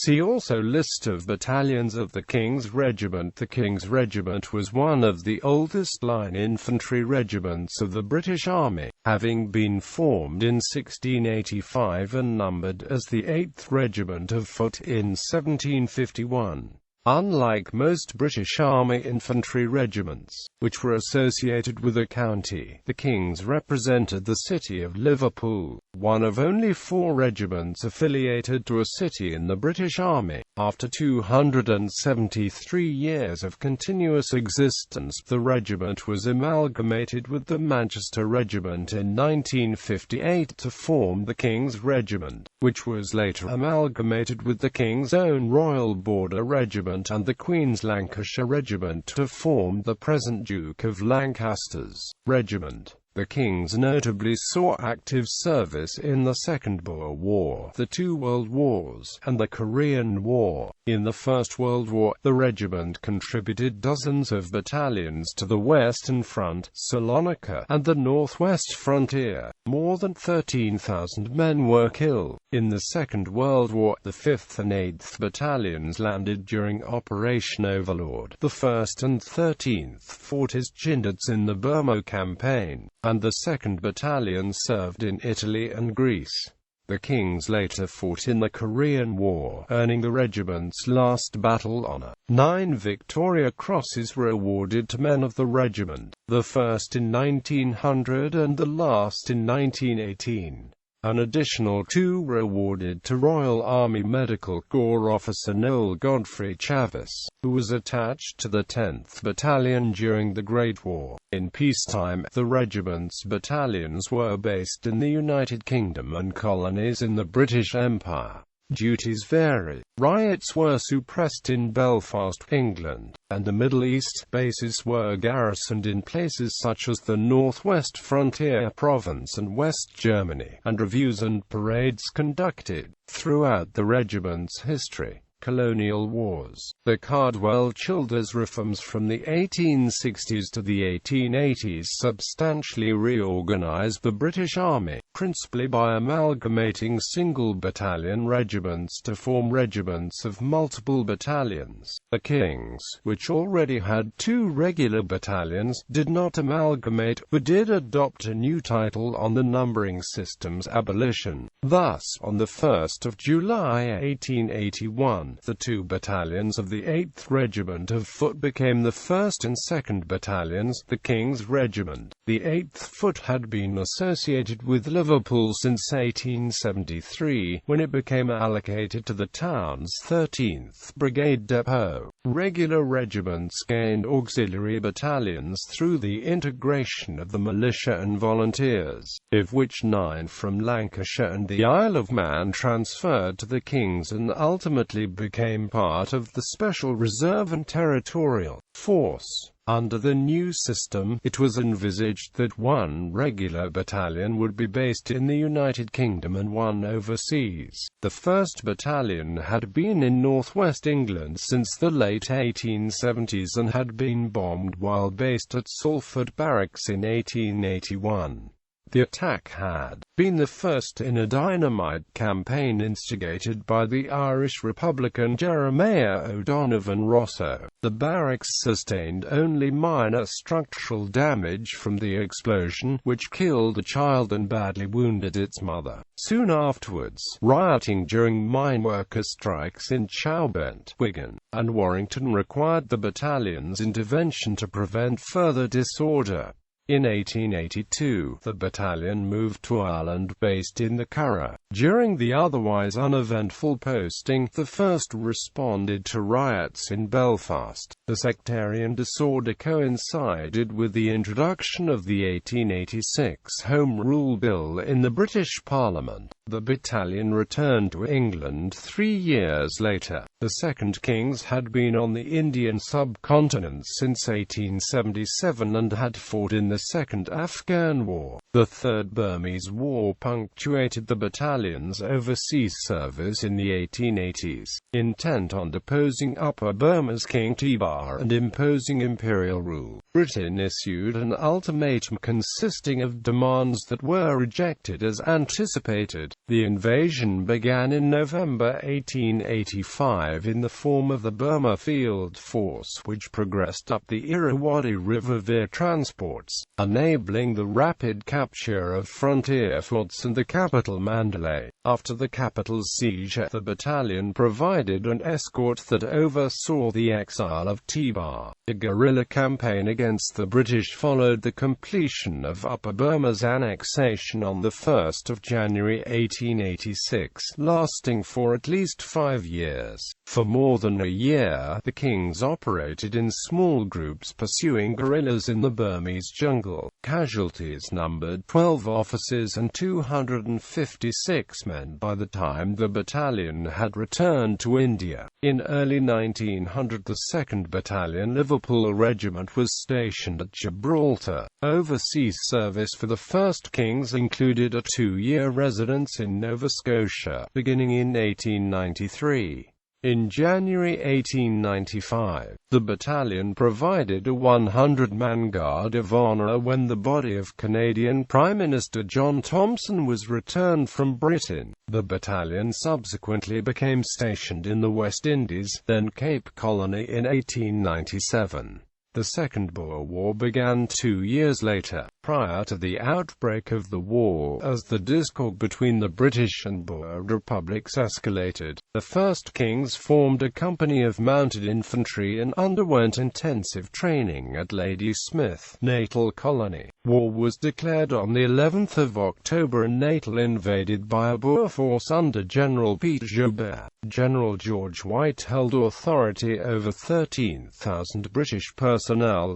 See also List of battalions of the King's Regiment. The King's Regiment was one of the oldest line infantry regiments of the British Army, having been formed in 1685 and numbered as the 8th Regiment of Foot in 1751. Unlike most British Army infantry regiments, which were associated with a county, the King's represented the city of Liverpool, one of only 4 regiments affiliated to a city in the British Army. After 273 years of continuous existence, the regiment was amalgamated with the Manchester Regiment in 1958 to form the King's Regiment, which was later amalgamated with the King's Own Royal Border Regiment and the Queen's Lancashire Regiment to form the present Duke of Lancaster's Regiment. The Kings notably saw active service in the Second Boer War, the 2 World Wars, and the Korean War. In the First World War, the regiment contributed dozens of battalions to the Western Front, Salonika, and the Northwest frontier. More than 13,000 men were killed. In the Second World War, the 5th and 8th Battalions landed during Operation Overlord. The 1st and 13th fought as Chindits in the Burma Campaign, and the 2nd Battalion served in Italy and Greece. The Kings later fought in the Korean War, earning the regiment's last battle honor. 9 Victoria Crosses were awarded to men of the regiment, the first in 1900 and the last in 1918. An additional 2 were awarded to Royal Army Medical Corps officer Noel Godfrey Chavis, who was attached to the 10th Battalion during the Great War. In peacetime, the regiment's battalions were based in the United Kingdom and colonies in the British Empire. Duties vary. Riots were suppressed in Belfast, England, and the Middle East. Bases were garrisoned in places such as the Northwest Frontier Province and West Germany, and reviews and parades conducted. Throughout the regiment's history, Colonial Wars, the Cardwell-Childers reforms from the 1860s to the 1880s substantially reorganized the British Army, principally by amalgamating single battalion regiments to form regiments of multiple battalions. The Kings, which already had 2 regular battalions, did not amalgamate, but did adopt a new title on the numbering system's Abolition. Thus, on the 1st of July 1881, the 2 battalions of the 8th Regiment of Foot became the 1st and 2nd Battalions, the King's Regiment. The 8th Foot had been associated with Liverpool since 1873, when it became allocated to the town's 13th Brigade Depot. Regular regiments gained auxiliary battalions through the integration of the militia and volunteers, of which 9 from Lancashire and the Isle of Man transferred to the King's and ultimately became part of the Special Reserve and Territorial Force. Under the new system, it was envisaged that 1 regular battalion would be based in the United Kingdom and 1 overseas. The 1st Battalion had been in northwest England since the late 1870s and had been bombed while based at Salford Barracks in 1881. The attack had been the first in a dynamite campaign instigated by the Irish Republican Jeremiah O'Donovan Rosso. The barracks sustained only minor structural damage from the explosion, which killed a child and badly wounded its mother. Soon afterwards, rioting during mineworker strikes in Chowbent, Wigan, and Warrington required the battalion's intervention to prevent further disorder. In 1882, the battalion moved to Ireland, based in the Curragh. During the otherwise uneventful posting, the 1st responded to riots in Belfast. The sectarian disorder coincided with the introduction of the 1886 Home Rule Bill in the British Parliament. The battalion returned to England 3 years later. The 2nd Kings had been on the Indian subcontinent since 1877 and had fought in the the Second Afghan War. The Third Burmese War punctuated the battalion's overseas service in the 1880s. Intent on deposing Upper Burma's King Tibar and imposing imperial rule, Britain issued an ultimatum consisting of demands that were rejected as anticipated. The invasion began in November 1885 in the form of the Burma Field Force, which progressed up the Irrawaddy River via transports, enabling the rapid capture of frontier forts and the capital Mandalay. After the capital's siege, the battalion provided an escort that oversaw the exile of Tibar. A guerrilla campaign against the British followed the completion of Upper Burma's annexation on 1 January 1886, lasting for at least 5 years. For more than a year, the Kings operated in small groups pursuing guerrillas in the Burmese jungle. Casualties numbered 12 officers and 256 men by the time the battalion had returned to India. In early 1900, the 2nd Battalion Liverpool Regiment was stationed at Gibraltar. Overseas service for the 1st Kings included a 2-year residence in Nova Scotia, beginning in 1893. In January 1895, the battalion provided a 100-man Guard of Honour when the body of Canadian Prime Minister John Thomson was returned from Britain. The battalion subsequently became stationed in the West Indies, then Cape Colony in 1897. The Second Boer War began 2 years later, prior to the outbreak of the war, as the discord between the British and Boer republics escalated. The 1st Kings formed a company of mounted infantry and underwent intensive training at Ladysmith, Natal Colony. War was declared on the 11th of October and Natal invaded by a Boer force under General Pete Joubert. General George White held authority over 13,000 British personnel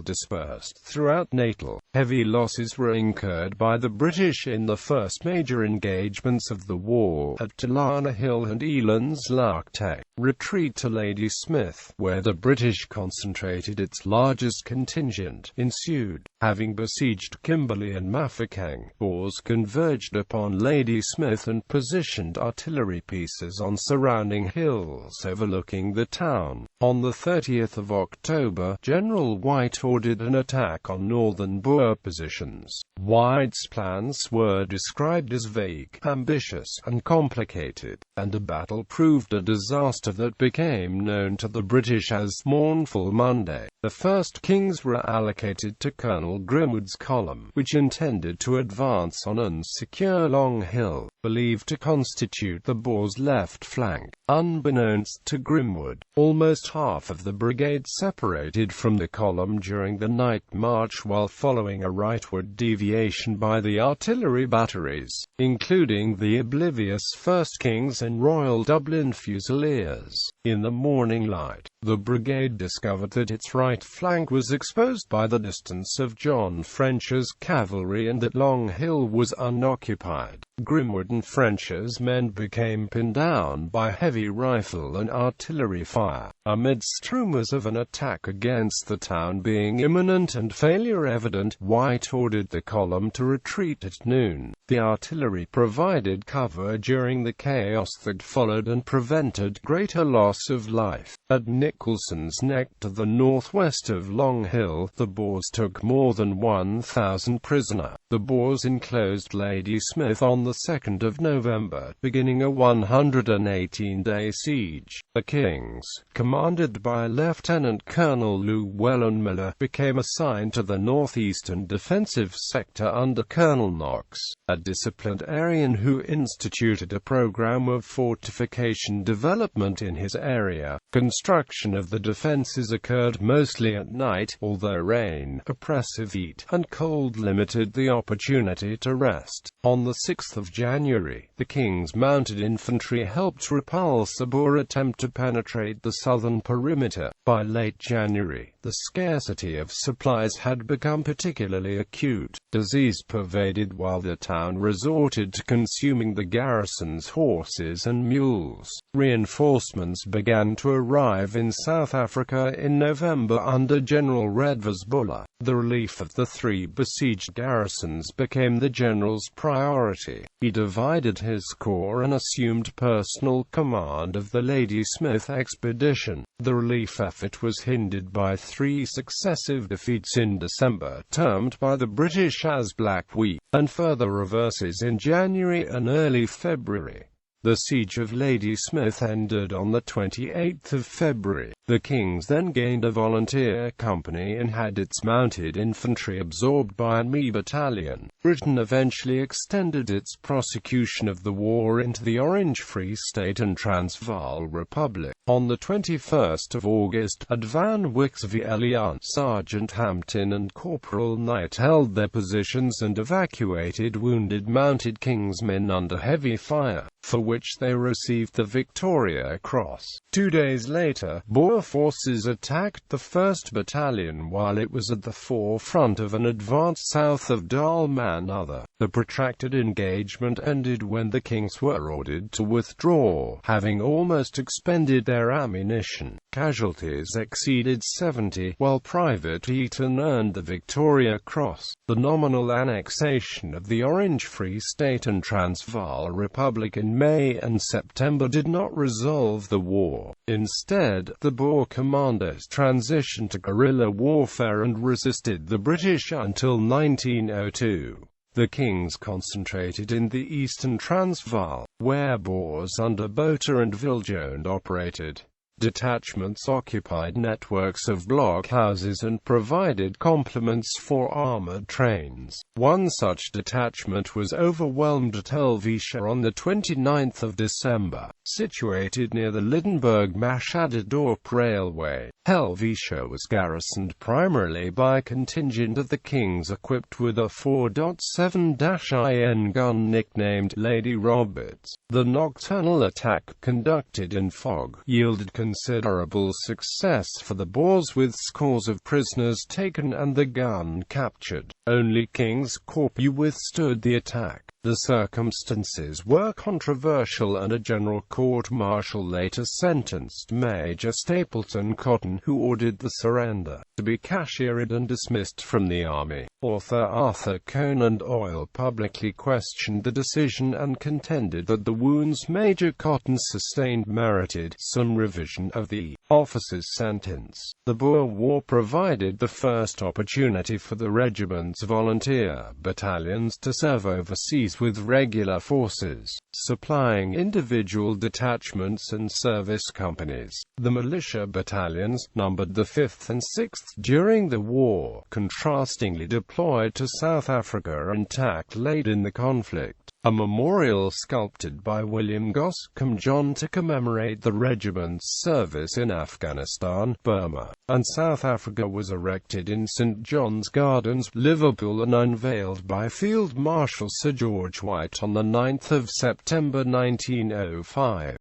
dispersed throughout Natal. Heavy losses were incurred by the British in the first major engagements of the war, at Tulana Hill and Eland's Larktek. Retreat to Ladysmith, where the British concentrated its largest contingent, ensued. Having besieged Kimberley and Mafeking, Boers converged upon Ladysmith and positioned artillery pieces on surrounding hills overlooking the town. On the 30th of October, General White ordered an attack on northern Boer positions. White's plans were described as vague, ambitious, and complicated, and the battle proved a disaster that became known to the British as Mournful Monday. The 1st Kings were allocated to Colonel Grimwood's column, which intended to advance on an secure long hill, believed to constitute the Boers' left flank. Unbeknownst to Grimwood, almost half of the brigade separated from the column during the night march while following a rightward deviation by the artillery batteries, including the oblivious 1st Kings and Royal Dublin Fusiliers. In the morning light, the brigade discovered that its right flank was exposed by the distance of John French's cavalry and that Long Hill was unoccupied. Grimwood and French's men became pinned down by heavy rifle and artillery fire. Amidst rumors of an attack against the town being imminent and failure evident, White ordered the column to retreat at noon. The artillery provided cover during the chaos that followed and prevented greater loss of life. At Nicholson's Neck to the northwest of Long Hill, the Boers took more than 1,000 prisoners. The Boers enclosed Ladysmith on the 2nd of November, beginning a 118-day siege. The Kings, commanded by Lieutenant Colonel Llewellyn Miller, became assigned to the northeastern defensive sector under Colonel Knox, a disciplinarian who instituted a program of fortification development in his area. Construction of the defenses occurred mostly at night, although rain, oppressive heat, and cold limited the opportunity to rest. On the 6th of January, the King's mounted infantry helped repulse a Boer attempt to penetrate the southern perimeter. By late January, the scarcity of supplies had become particularly acute. Disease pervaded while the town resorted to consuming the garrison's horses and mules. Reinforcements began to arrive arrive in South Africa in November under General Redvers Buller. The relief of the three besieged garrisons became the general's priority. He divided his corps and assumed personal command of the Ladysmith expedition. The relief effort was hindered by three successive defeats in December, termed by the British as Black Week, and further reverses in January and early February. The siege of Ladysmith ended on the 28th of February. The Kings then gained a volunteer company and had its mounted infantry absorbed by an enemy battalion. Britain eventually extended its prosecution of the war into the Orange Free State and Transvaal Republic. On the 21st of August, at Van Wyck's Vliet, Sergeant Hampton and Corporal Knight held their positions and evacuated wounded mounted King's men under heavy fire, for which they received the Victoria Cross. 2 days later, Boer forces attacked the 1st Battalion while it was at the forefront of an advance south of Dalmanutha. The protracted engagement ended when the Kings were ordered to withdraw, having almost expended their ammunition. Casualties exceeded 70, while Private Eaton earned the Victoria Cross. The nominal annexation of the Orange Free State and Transvaal Republic in May and September did not resolve the war. Instead, the Boer commanders transitioned to guerrilla warfare and resisted the British until 1902. The Kings concentrated in the eastern Transvaal, where Boers under Botha and Viljoen operated. Detachments occupied networks of blockhouses and provided complements for armoured trains. One such detachment was overwhelmed at Helvetia on the 29th of December, situated near the Lydenburg-Machadodorp Railway. Helvetia was garrisoned primarily by a contingent of the Kings equipped with a 4.7-IN gun nicknamed Lady Roberts. The nocturnal attack, conducted in fog, yielded considerable success for the Boers, with scores of prisoners taken and the gun captured. Only King's Corps withstood the attack. The circumstances were controversial, and a general court-martial later sentenced Major Stapleton Cotton, who ordered the surrender, to be cashiered and dismissed from the army. Author Arthur Conan Doyle publicly questioned the decision and contended that the wounds Major Cotton sustained merited some revision of the officer's sentence. The Boer War provided the first opportunity for the regiment's volunteer battalions to serve overseas with regular forces, supplying individual detachments and service companies. The militia battalions, numbered the 5th and 6th during the war, contrastingly deployed to South Africa and attacked late in the conflict. A memorial sculpted by William Goscombe John to commemorate the regiment's service in Afghanistan, Burma, and South Africa was erected in St John's Gardens, Liverpool, and unveiled by Field Marshal Sir George White on the 9th of September 1905.